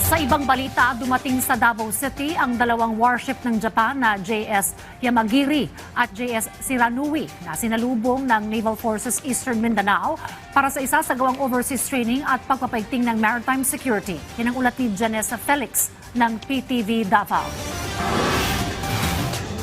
Sa ibang balita, dumating sa Davao City ang dalawang warship ng Japan na JS Yamagiri at JS Siranui na sinalubong ng Naval Forces Eastern Mindanao para sa isasagawang overseas training at pagpapaigting ng maritime security. Yan ang ulat ni Janessa Felix ng PTV Davao.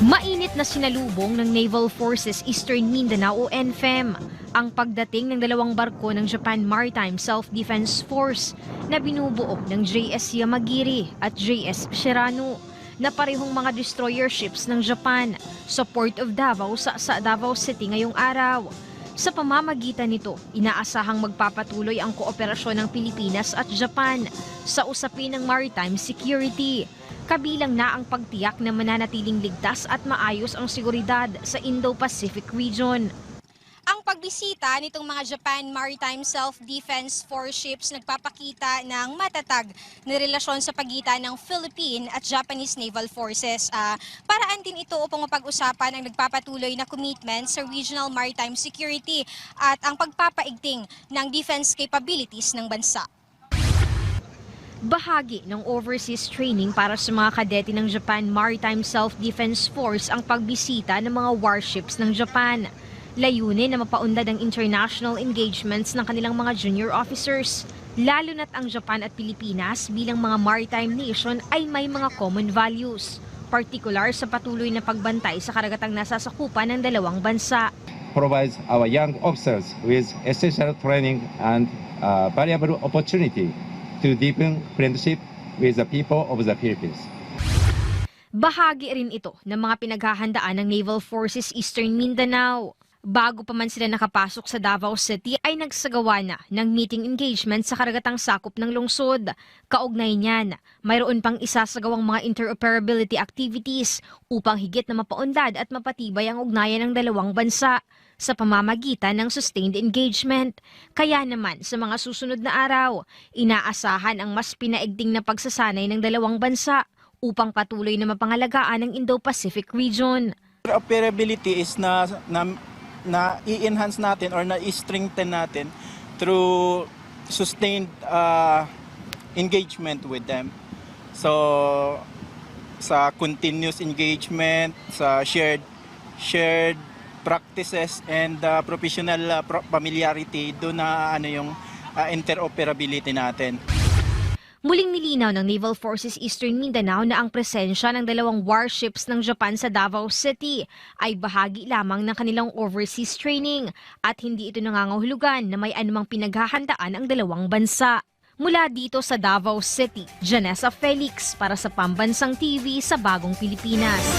Mainit na sinalubong ng Naval Forces Eastern Mindanao o NFEM ang pagdating ng dalawang barko ng Japan Maritime Self-Defense Force na binubuo ng JS Yamagiri at JS Shirano na parehong mga destroyer ships ng Japan sa Port of Davao sa Davao City ngayong araw. Sa pamamagitan nito, inaasahang magpapatuloy ang kooperasyon ng Pilipinas at Japan sa usapin ng maritime security. Kabilang na ang pagtiyak na mananatiling ligtas at maayos ang seguridad sa Indo-Pacific region. Ang pagbisita nitong mga Japan Maritime Self-Defense Force ships nagpapakita ng matatag na relasyon sa pagitan ng Philippine at Japanese Naval Forces. Paraan din ito upang mapag-usapan ang nagpapatuloy na commitment sa regional maritime security at ang pagpapaigting ng defense capabilities ng bansa. Bahagi ng overseas training para sa mga kadete ng Japan Maritime Self-Defense Force ang pagbisita ng mga warships ng Japan. Layunin na mapaunlad ang international engagements ng kanilang mga junior officers. Lalo na't ang Japan at Pilipinas bilang mga maritime nation ay may mga common values, partikular sa patuloy na pagbantay sa karagatang nasasakupan ng dalawang bansa. Provides our young officers with essential training and valuable opportunity to deepen friendship with the people of the Philippines. Bahagi rin ito ng mga pinaghahandaan ng Naval Forces Eastern Mindanao. Bago pa man sila nakapasok sa Davao City ay nagsagawa na ng meeting engagement sa karagatang sakop ng lungsod. Kaugnay niyan, mayroon pang isasagawang mga interoperability activities upang higit na mapaunlad at mapatibay ang ugnayan ng dalawang bansa sa pamamagitan ng sustained engagement. Kaya naman sa mga susunod na araw, inaasahan ang mas pinaigting na pagsasanay ng dalawang bansa upang patuloy na mapangalagaan ang Indo-Pacific region. Interoperability is na i-enhance natin or na i-strengthen natin through sustained engagement with them. So sa continuous engagement, sa shared practices and professional familiarity, doon na yung interoperability natin. Muling nilinaw ng Naval Forces Eastern Mindanao na ang presensya ng dalawang warships ng Japan sa Davao City ay bahagi lamang ng kanilang overseas training at hindi ito nangangahulugan na may anumang pinaghahandaan ang dalawang bansa. Mula dito sa Davao City, Janessa Felix para sa Pambansang TV sa Bagong Pilipinas.